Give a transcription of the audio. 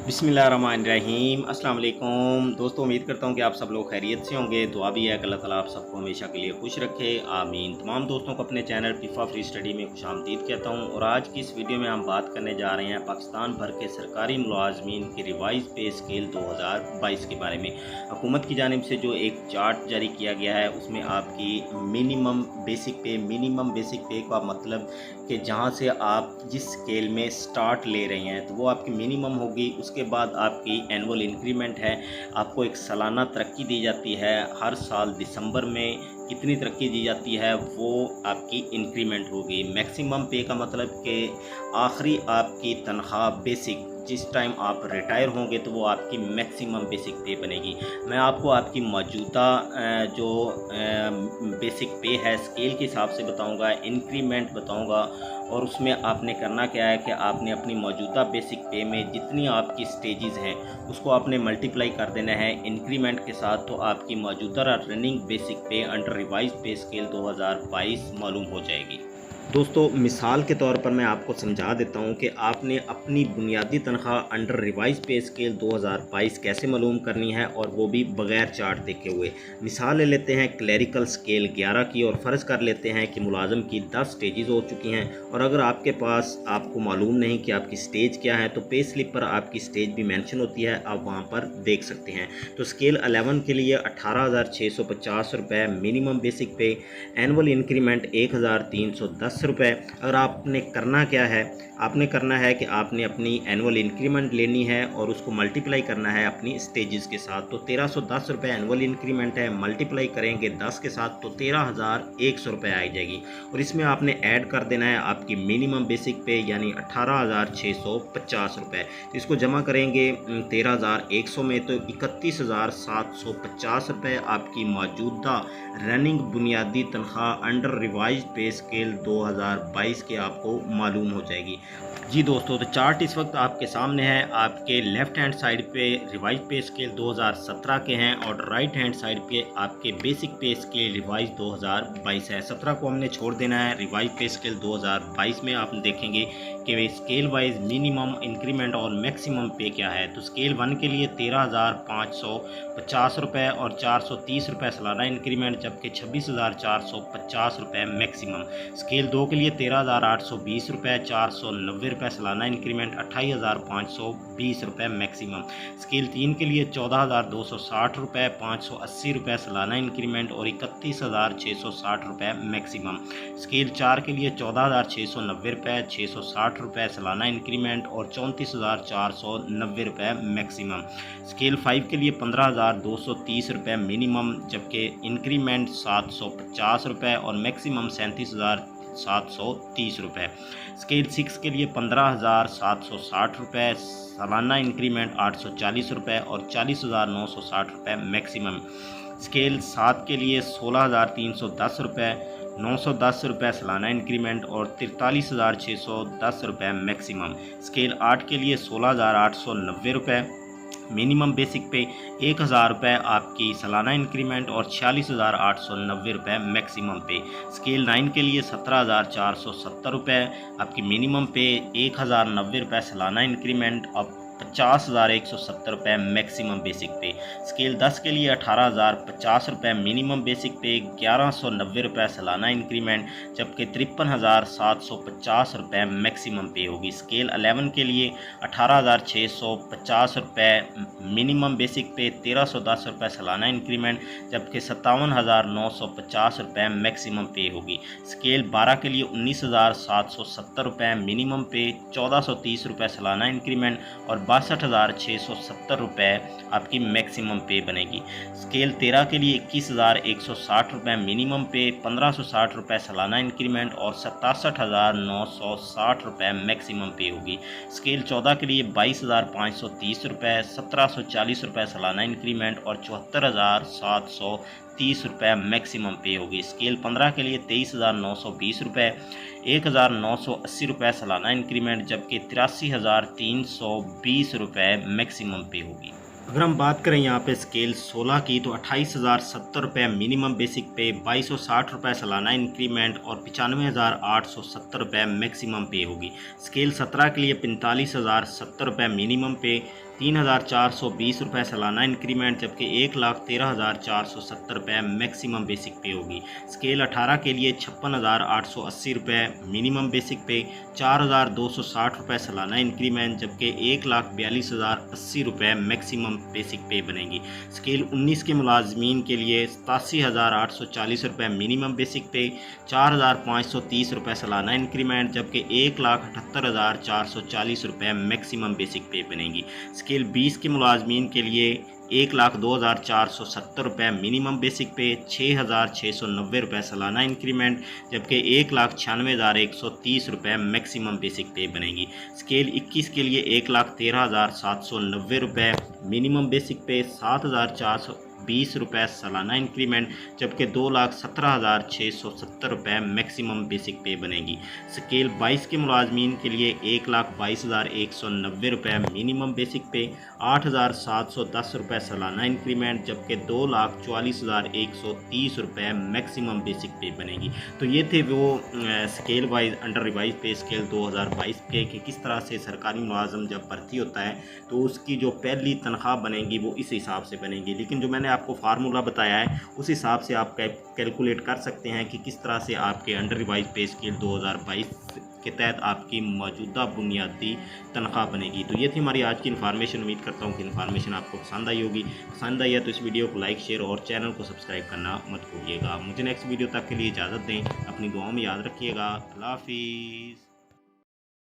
बिस्मिल्लाहिर्रहमानिर्रहीम अस्सलाम वालेकुम दोस्तों, उम्मीद करता हूँ कि आप सब लोग खैरियत से होंगे। दुआ भी है कि अल्लाह ताला आप सबको हमेशा के लिए खुश रखे, आमीन। तमाम दोस्तों को अपने चैनल पिफ़ा फ्री स्टडी में खुशामदीद कहता हूँ। और आज की इस वीडियो में हम बात करने जा रहे हैं पाकिस्तान भर के सरकारी मुलाजमीन की रिवाइज पे स्केल 2022 के बारे में। हुकूमत की जानिब से जो एक चार्ट जारी किया गया है उसमें आपकी मिनिमम बेसिक पे का मतलब कि जहाँ से आप जिस स्केल में स्टार्ट ले रहे हैं तो वो आपकी मिनिमम होगी। उसके बाद आपकी एनुअल इंक्रीमेंट है, आपको एक सालाना तरक्की दी जाती है। हर साल दिसंबर में कितनी तरक्की दी जाती है वो आपकी इंक्रीमेंट होगी। मैक्सिमम पे का मतलब कि आखिरी आपकी तनख्वाह बेसिक जिस टाइम आप रिटायर होंगे तो वो आपकी मैक्सिमम बेसिक पे बनेगी। मैं आपको आपकी मौजूदा जो बेसिक पे है स्केल के हिसाब से बताऊंगा, इंक्रीमेंट बताऊंगा। और उसमें आपने करना क्या है कि आपने अपनी मौजूदा बेसिक पे में जितनी आपकी स्टेजेस हैं उसको आपने मल्टीप्लाई कर देना है इंक्रीमेंट के साथ, तो आपकी मौजूदा रनिंग बेसिक पे अंडर रिवाइज पे स्केल 2022 मालूम हो जाएगी। दोस्तों, मिसाल के तौर पर मैं आपको समझा देता हूं कि आपने अपनी बुनियादी तनख्वाह अंडर रिवाइज पे स्केल 2022 कैसे मालूम करनी है, और वो भी बग़ैर चार्ट देखे हुए। मिसाल ले लेते हैं क्लरिकल स्केल 11 की, और फ़र्ज़ कर लेते हैं कि मुलाजम की 10 स्टेजेस हो चुकी हैं। और अगर आपके पास आपको मालूम नहीं कि आपकी स्टेज क्या है तो पे स्लिप पर आपकी स्टेज भी मेंशन होती है, आप वहाँ पर देख सकते हैं। तो स्केल 11 के लिए 18,650 रुपये मिनिमम बेसिक पे, एनुअल इंक्रीमेंट 1,310 रुपये। अगर आपने करना क्या है, आपने करना है कि आपने अपनी एनुअल इंक्रीमेंट लेनी है और उसको मल्टीप्लाई करना है अपनी स्टेजेस के साथ। तो 1,310 रुपये एनुअल इंक्रीमेंट है, मल्टीप्लाई करेंगे 10 के साथ तो 13,100 रुपये आ जाएगी। और इसमें आपने ऐड कर देना है आपकी मिनिमम बेसिक पे यानी 18,650 रुपये। तो इसको जमा करेंगे 13,100 में तो 31,750 रुपये आपकी मौजूदा रनिंग बुनियादी तनख्वाह अंडर रिवाइज पे स्केल 2022 के आपको मालूम हो जाएगी। जी दोस्तों, तो चार्ट इस वक्त आपके सामने है। आपके लेफ़्ट हैंड साइड पे रिवाइज पे स्केल 2017 के हैं और राइट हैंड साइड पे आपके बेसिक पे स्केल रिवाइज 2022 है। 17 को हमने छोड़ देना है। रिवाइज पे स्केल 2022 में आप देखेंगे कि स्केल वाइज मिनिमम इंक्रीमेंट और मैक्सिमम पे क्या है। तो स्केल 1 के लिए 13,550 रुपये और 430 रुपये सालाना इंक्रीमेंट, जबकि 26,450 रुपये मैक्सिमम। स्केल 2 के लिए 13,820 रुपये, 490 रुपये सालाना इंक्रीमेंट, 28,520 रुपये मैक्सिमम। स्केल 3 के लिए 14,260 रुपये, 580 रुपये सालाना इंक्रीमेंट और 31,660 रुपये मैक्सिमम। स्केल 4 के लिए 14,690 रुपये, 660 रुपये सालाना इंक्रीमेंट और 34,490 रुपये मैक्सिमम। स्केल 5 के लिए 15,230 रुपये मिनिमम, जबकि इंक्रीमेंट 750 रुपये और मैक्सिमम 37,730 रुपये। स्केल 6 के लिए 15,760 रुपये, सालाना इंक्रीमेंट 840 रुपये और 40,960 रुपये मैक्सिमम। स्केल 7 के लिए 16,310 रुपये, 910 रुपये सालाना इंक्रीमेंट और 43,610 रुपये मैक्सिमम। स्केल 8 के लिए 16,890 रुपये मिनिमम बेसिक पे, 1,000 रुपये आपकी सालाना इंक्रीमेंट और 46,890 रुपये मैक्सिमम पे। स्केल 9 के लिए 17,470 रुपये आपकी मिनिमम पे, 1,090 रुपये सालाना इंक्रीमेंट और 50,170 रुपये मैक्सिमम बेसिक पे। स्केल 10 के लिए 18,050 रुपये मिनिमम बेसिक पे, 1,190 रुपये सालाना इंक्रीमेंट, जबकि 53,750 रुपये मैक्सिमम पे होगी। स्केल 11 के लिए 18,650 रुपये मिनिमम बेसिक पे, 1,310 रुपये सालाना इंक्रीमेंट, जबकि 57,950 रुपये मैक्सिमम पे होगी। स्केल 12 के लिए 19,770 रुपये मिनिमम पे, 1,430 रुपये सालाना इंक्रीमेंट और 62,670 रुपये आपकी मैक्सिमम पे बनेगी। स्केल 13 के लिए 21,160 रुपये मिनिमम पे, 1,560 रुपये सालाना इंक्रीमेंट और 67,960 रुपये मैक्सिमम पे होगी। स्केल 14 के लिए 22,530 रुपये, 1,740 रुपये सालाना इंक्रीमेंट और 74,730 रुपये मैक्सिमम पे होगी। स्केल 15 के लिए 23,920 रुपये, 1,980 रुपये सालाना इंक्रीमेंट, जबकि 83,320 रुपये मैक्सिमम पे होगी। अगर हम बात करें यहाँ पे स्केल 16 की तो 28,070 रुपये मिनिमम बेसिक पे, 2,260 रुपये सालाना इंक्रीमेंट और 95,870 रुपये मैक्सिमम पे होगी। स्केल 17 के लिए 45,070 रुपये मिनिमम पे, ₹3,420 सालाना इंक्रीमेंट, जबकि ₹1,13,470 मैक्सिमम बेसिक पे होगी। स्केल 18 के लिए ₹56,880 मिनिमम बेसिक पे, ₹4,260 सालाना इंक्रीमेंट, जबकि ₹1,42,080 मैक्सिमम बेसिक पे बनेगी। स्केल 19 के मुलाजमीन के लिए ₹87,840 मिनिमम बेसिक पे, ₹4,530 सालाना इंक्रीमेंट, जबकि ₹1,78,440 मैक्सिमम बेसिक पे बनेगी। स्केल 20 के मुलाजमीन के लिए ₹1,02,470 मिनिमम बेसिक पे, ₹6,690 सालाना इंक्रीमेंट, जबकि ₹1,96,130 मैक्सिमम बेसिक पे बनेगी। स्केल 21 के लिए ₹1,13,790 मिनिमम बेसिक पे, ₹7,420 सालाना इंक्रीमेंट, जबकि ₹2,17,670 मैक्सिमम बेसिक पे बनेगी। स्केल 22 के मुलाजमीन के लिए ₹1,22,190 मिनिमम बेसिक पे, ₹8,710 सालाना इंक्रीमेंट, जबकि ₹2,44,130 मैक्सिमम बेसिक पे बनेगी। तो ये थे वो स्केल वाइज अंडर रिवाइज पे स्केल 2022 के कि किस तरह से सरकारी मुलाजम जब भर्ती होता है तो उसकी जो पहली तनख्वाह बनेगी वो इस हिसाब से बनेगी। लेकिन जो मैंने आपको फार्मूला बताया है उस हिसाब से आप कैलकुलेट कर सकते हैं कि किस तरह से आपके अंडर रिवाइज पे स्केल 2022 के तहत आपकी मौजूदा बुनियादी तनख्वाह बनेगी। तो ये थी हमारी आज की इन्फॉर्मेशन। उम्मीद करता हूँ कि इन्फॉर्मेशन आपको पसंद आई होगी। पसंद आई है तो इस वीडियो को लाइक, शेयर और चैनल को सब्सक्राइब करना मत भूलिएगा। मुझे नेक्स्ट वीडियो तक के लिए इजाज़त दें। अपनी दुआओं में याद रखिएगा। अल्लाह हाफिज़।